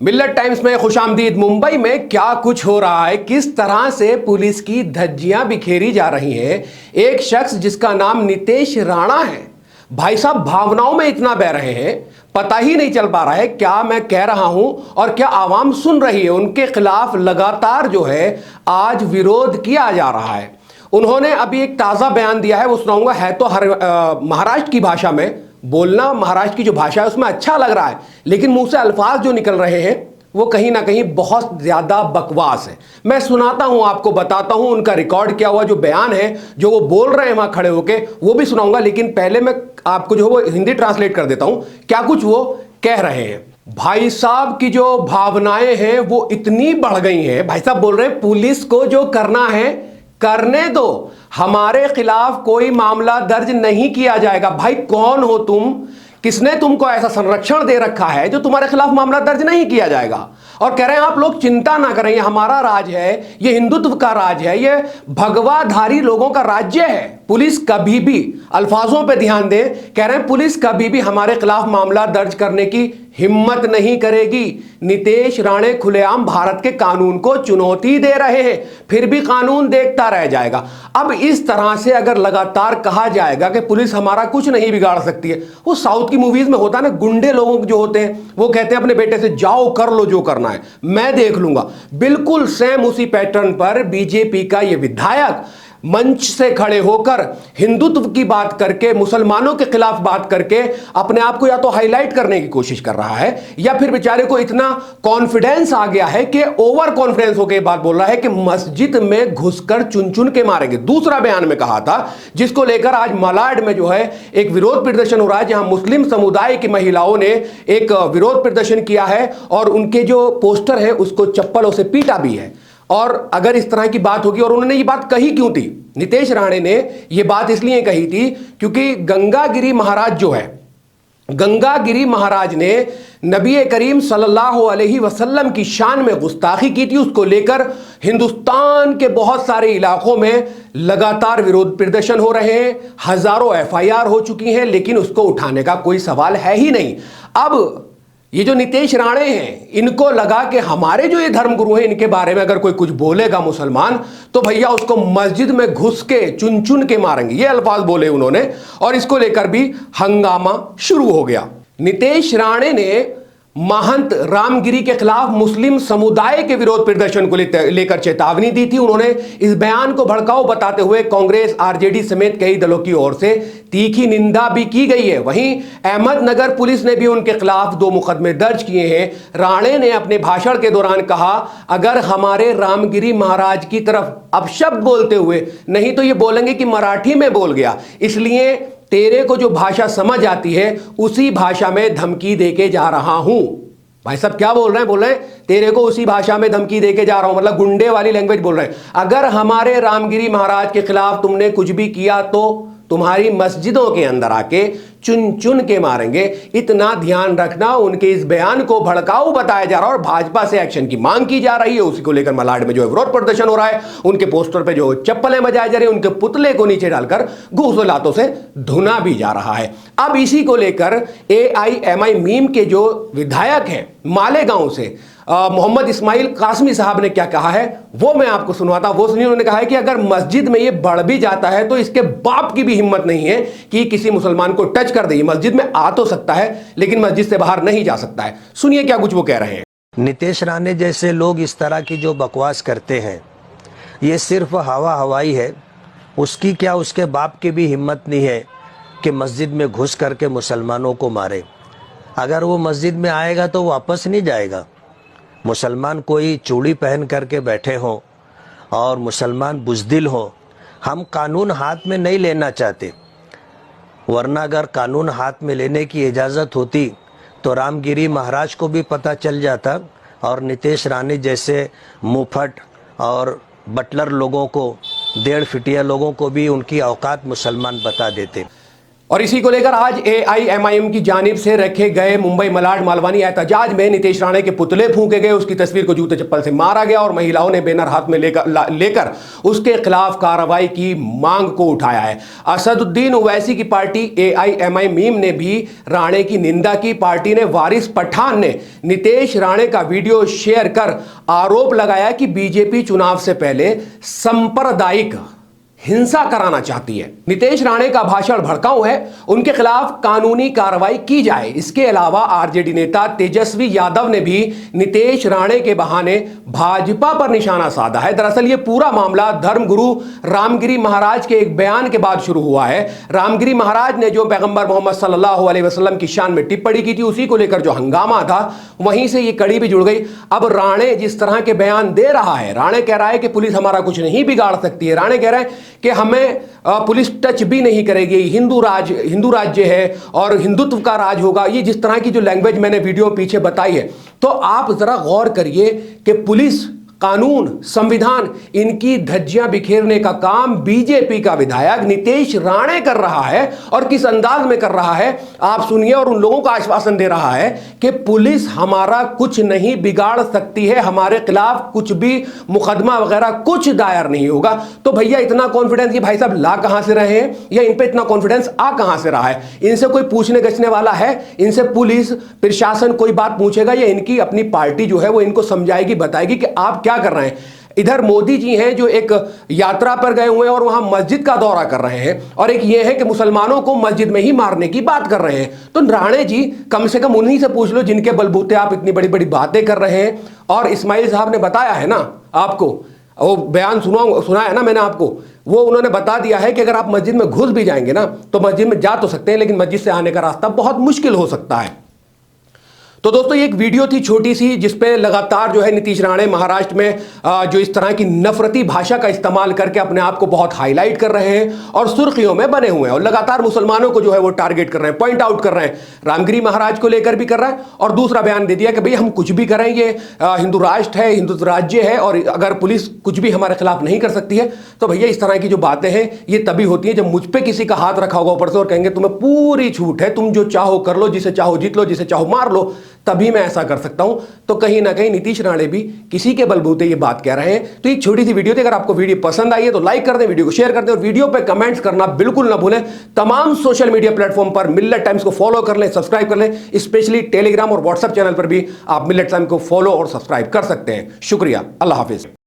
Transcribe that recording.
मिल्लत times में खुशामदीद। मुंबई में क्या कुछ हो रहा है, किस तरह से पुलिस की धज्जियां बिखेरी जा रही हैं। एक शख्स जिसका नाम नितेश राणा है, भाई साहब भावनाओं में इतना बह रहे हैं, पता ही नहीं चल पा रहा है क्या मैं कह रहा हूं और क्या आवाम सुन रही है। उनके खिलाफ लगातार जो है आज विरोध किया जा रहा है। उन्होंने अभी एक ताज़ा बयान दिया है, वो सुनाऊंगा। है तो हर महाराष्ट्र की भाषा में, बोलना महाराष्ट्र की जो भाषा है उसमें अच्छा लग रहा है, लेकिन मुंह से अल्फाज जो निकल रहे हैं वो कहीं ना कहीं बहुत ज्यादा बकवास है। मैं सुनाता हूं, आपको बताता हूं उनका रिकॉर्ड क्या हुआ, जो बयान है जो वो बोल रहे हैं वहां खड़े होके, वो भी सुनाऊंगा। लेकिन पहले मैं आपको जो है वो हिंदी ट्रांसलेट कर देता हूं क्या कुछ वो कह रहे हैं। भाई साहब की जो भावनाएं हैं वो इतनी बढ़ गई हैं। भाई साहब बोल रहे हैं पुलिस को जो करना है करने दो, हमारे खिलाफ कोई मामला दर्ज नहीं किया जाएगा। भाई कौन हो तुम, किसने तुमको ऐसा संरक्षण दे रखा है जो तुम्हारे खिलाफ मामला दर्ज नहीं किया जाएगा। और कह रहे हैं आप लोग चिंता ना करें, ये हमारा राज है, ये हिंदुत्व का राज है, ये भगवाधारी लोगों का राज्य है। पुलिस कभी भी, अल्फाजों पे ध्यान दें, कह रहे हैं पुलिस कभी भी हमारे खिलाफ मामला दर्ज करने की हिम्मत नहीं करेगी। नितेश राणे खुलेआम भारत के कानून को चुनौती दे रहे हैं, फिर भी कानून देखता रह जाएगा। अब इस तरह से अगर लगातार कहा जाएगा कि पुलिस हमारा कुछ नहीं बिगाड़ सकती है, वो साउथ की मूवीज में होता है ना, गुंडे लोगों जो होते हैं वो कहते हैं अपने बेटे से जाओ कर लो जो करना है, मैं देख लूंगा। बिल्कुल सेम उसी पैटर्न पर बीजेपी का ये विधायक मंच से खड़े होकर हिंदुत्व की बात करके, मुसलमानों के खिलाफ बात करके अपने आप को या तो हाईलाइट करने की कोशिश कर रहा है, या फिर बेचारे को इतना कॉन्फिडेंस आ गया है कि ओवर कॉन्फिडेंस होकर बात बोल रहा है कि मस्जिद में घुसकर चुन चुन के मारेंगे। दूसरा बयान में कहा था, जिसको लेकर आज मलाड में जो है एक विरोध प्रदर्शन हो रहा है, जहां मुस्लिम समुदाय की महिलाओं ने एक विरोध प्रदर्शन किया है और उनके जो पोस्टर है उसको चप्पलों से पीटा भी है। और अगर इस तरह की बात होगी, और उन्होंने ये बात कही क्यों थी, नितेश राणे ने ये बात इसलिए कही थी क्योंकि गंगागिरी महाराज जो है, गंगागिरी महाराज ने नबी करीम सल्लल्लाहु अलैहि वसल्लम की शान में गुस्ताखी की थी। उसको लेकर हिंदुस्तान के बहुत सारे इलाकों में लगातार विरोध प्रदर्शन हो रहे हैं, हजारों एफआईआर हो चुकी हैं, लेकिन उसको उठाने का कोई सवाल है ही नहीं। अब ये जो नितेश राणे हैं, इनको लगा कि हमारे जो ये धर्मगुरु हैं, इनके बारे में अगर कोई कुछ बोलेगा मुसलमान तो भैया उसको मस्जिद में घुस के चुन चुन के मारेंगे, ये अल्फाज बोले उन्होंने। और इसको लेकर भी हंगामा शुरू हो गया। नितेश राणे ने महंत रामगिरी के खिलाफ मुस्लिम समुदाय के विरोध प्रदर्शन को लेकर चेतावनी दी थी। उन्होंने इस बयान को भड़काऊ बताते हुए कांग्रेस, आरजेडी समेत कई दलों की ओर से तीखी निंदा भी की गई है। वहीं अहमदनगर पुलिस ने भी उनके खिलाफ 2 मुकदमे दर्ज किए हैं। राणे ने अपने भाषण के दौरान कहा, अगर हमारे रामगिरी महाराज की तरफ अपशब्द बोलते हुए, नहीं तो ये बोलेंगे कि मराठी में बोल गया, इसलिए तेरे को जो भाषा समझ आती है उसी भाषा में धमकी देके जा रहा हूं। भाई साहब क्या बोल रहे हैं, बोल रहे हैं तेरे को उसी भाषा में धमकी देके जा रहा हूं, मतलब गुंडे वाली लैंग्वेज बोल रहे हैं। अगर हमारे रामगिरी महाराज के खिलाफ तुमने कुछ भी किया तो तुम्हारी मस्जिदों के अंदर आके चुन चुन के मारेंगे। इतना ध्यान रखना। उनके इस बयान को भड़काऊ बताया जा रहा है और भाजपा से एक्शन की मांग की जा रही है। उसी को लेकर मलाड में जो है विरोध प्रदर्शन हो रहा है, उनके पोस्टर पे जो चप्पलें बजाई जा रही है, उनके पुतले को नीचे डालकर घूस लातों से धुना भी जा रहा है। अब इसी को लेकर AIMI मीम के जो विधायक हैं मालेगांव से, मोहम्मद इस्माइल कासमी साहब ने क्या कहा है वो मैं आपको सुनवाता, वो सुनिए। उन्होंने कहा है कि अगर मस्जिद में ये बढ़ भी जाता है तो इसके बाप की भी हिम्मत नहीं है कि किसी मुसलमान को टच कर दे। मस्जिद में आ तो सकता है लेकिन मस्जिद से बाहर नहीं जा सकता है। सुनिए क्या कुछ वो कह रहे हैं। नितेश राणे जैसे लोग इस तरह की जो बकवास करते हैं, ये सिर्फ हवा हवाई है। उसकी क्या, उसके बाप की भी हिम्मत नहीं है कि मस्जिद में घुस करके मुसलमानों को मारे। अगर वो मस्जिद में आएगा तो वापस नहीं जाएगा। मुसलमान कोई चूड़ी पहन करके बैठे हों और मुसलमान बुज़दिल हों, हम कानून हाथ में नहीं लेना चाहते। वरना अगर कानून हाथ में लेने की इजाज़त होती तो रामगिरी महाराज को भी पता चल जाता और नितेश राणे जैसे मुफट और बटलर लोगों को, 1.5 फीटिया लोगों को भी उनकी औकात मुसलमान बता देते। और इसी को लेकर आज AIMIM की जानिब से रखे गए मुंबई मलाड मालवानी एहतजाज में नीतीश राणे के पुतले फूंके गए, उसकी तस्वीर को जूते चप्पल से मारा गया और महिलाओं ने बैनर हाथ में लेकर उसके खिलाफ कार्रवाई की मांग को उठाया है। असदुद्दीन ओवैसी की पार्टी AIMIM ने भी राणे की निंदा की। पार्टी ने वारिस पठान ने नीतीश राणे का वीडियो शेयर कर आरोप लगाया कि बीजेपी चुनाव से पहले सांप्रदायिक हिंसा कराना चाहती है। नीतीश राणे का भाषण भड़काऊ है, उनके खिलाफ कानूनी कार्रवाई की जाए। इसके अलावा आरजेडी नेता तेजस्वी यादव ने भी नीतीश राणे के बहाने भाजपा पर निशाना साधा है। दरअसल यह पूरा मामला धर्मगुरु रामगिरी महाराज के एक बयान के बाद शुरू हुआ है। रामगिरी महाराज ने जो पैगंबर मोहम्मद सल्लल्लाहु अलैहि वसल्लम की शान में टिप्पणी की थी, उसी को लेकर जो हंगामा था, वहीं से ये कड़ी भी जुड़ गई। अब राणे जिस तरह के बयान दे रहा है, राणे कह रहा है कि पुलिस हमारा कुछ नहीं बिगाड़ सकती है। राणे कह रहा है कि हमें पुलिस टच भी नहीं करेगी, हिंदू राज्य है और हिंदुत्व का राज होगा। ये जिस तरह की जो लैंग्वेज मैंने वीडियो पीछे बताई है, तो आप जरा गौर करिए कि पुलिस, कानून, संविधान, इनकी धज्जियां बिखेरने का काम बीजेपी का विधायक नीतीश राणे कर रहा है। और किस अंदाज में कर रहा है आप सुनिए, और उन लोगों को आश्वासन दे रहा है कि पुलिस हमारा कुछ नहीं बिगाड़ सकती है, हमारे खिलाफ कुछ भी मुकदमा वगैरह कुछ दायर नहीं होगा। तो भैया इतना कॉन्फिडेंस ये भाई साहब ला कहां से रहे हैं, या इन पे इतना कॉन्फिडेंस आ कहां से रहा है? इनसे कोई पूछने गछने वाला है? इनसे पुलिस प्रशासन कोई बात पूछेगा, या इनकी अपनी पार्टी जो है वो इनको समझाएगी, बताएगी कि आप क्या कर रहे हैं? इधर मोदी जी हैं जो एक यात्रा पर गए हुए हैं और वहां मस्जिद का दौरा कर रहे हैं, और एक ये है कि मुसलमानों को मस्जिद में ही मारने की बात कर रहे हैं। तो राणे जी कम से कम उन्हीं से पूछ लो जिनके बलबूते आप इतनी बड़ी बड़ी बातें कर रहे हैं। और इस्माइल साहब ने बताया है ना आपको, वो बयान सुना है ना मैंने आपको, वो उन्होंने बता दिया है कि अगर आप मस्जिद में घुस भी जाएंगे ना, तो मस्जिद में जा तो सकते हैं, लेकिन मस्जिद से आने का रास्ता बहुत मुश्किल हो सकता है। तो दोस्तों ये एक वीडियो थी छोटी सी, जिसपे लगातार जो है नीतीश राणे महाराष्ट्र में जो इस तरह की नफरती भाषा का इस्तेमाल करके अपने आप को बहुत हाईलाइट कर रहे हैं और सुर्खियों में बने हुए हैं, और लगातार मुसलमानों को जो है वो टारगेट कर रहे हैं, पॉइंट आउट कर रहे हैं। रामगिरी महाराज को लेकर भी कर रहा है, और दूसरा बयान दे दिया कि भाई हम कुछ भी करें, ये हिंदू राष्ट्र है, हिंदू राज्य है, और अगर पुलिस कुछ भी हमारे खिलाफ नहीं कर सकती है, तो भैया इस तरह की जो बातें हैं ये तभी होती है जब मुझ पर किसी का हाथ रखा होगा ऊपर से और कहेंगे तुम्हें पूरी छूट है, तुम जो चाहो कर लो, जिसे चाहो जीत लो, जिसे चाहो मार लो, तभी मैं ऐसा कर सकता हूं। तो कहीं ना कहीं नीतीश राणे भी किसी के बलबूते ये बात कह रहे हैं। तो एक छोटी सी वीडियो थी, अगर आपको वीडियो पसंद आई है तो लाइक कर दें, वीडियो को शेयर कर दें, और वीडियो पे कमेंट्स करना बिल्कुल ना भूलें। तमाम सोशल मीडिया प्लेटफॉर्म पर मिल्लत टाइम्स को फॉलो कर लें, सब्सक्राइब कर लें, स्पेशली टेलीग्राम और व्हाट्सएप चैनल पर भी आप मिल्लत टाइम्स को फॉलो और सब्सक्राइब कर सकते हैं। शुक्रिया, अल्लाह हाफिज।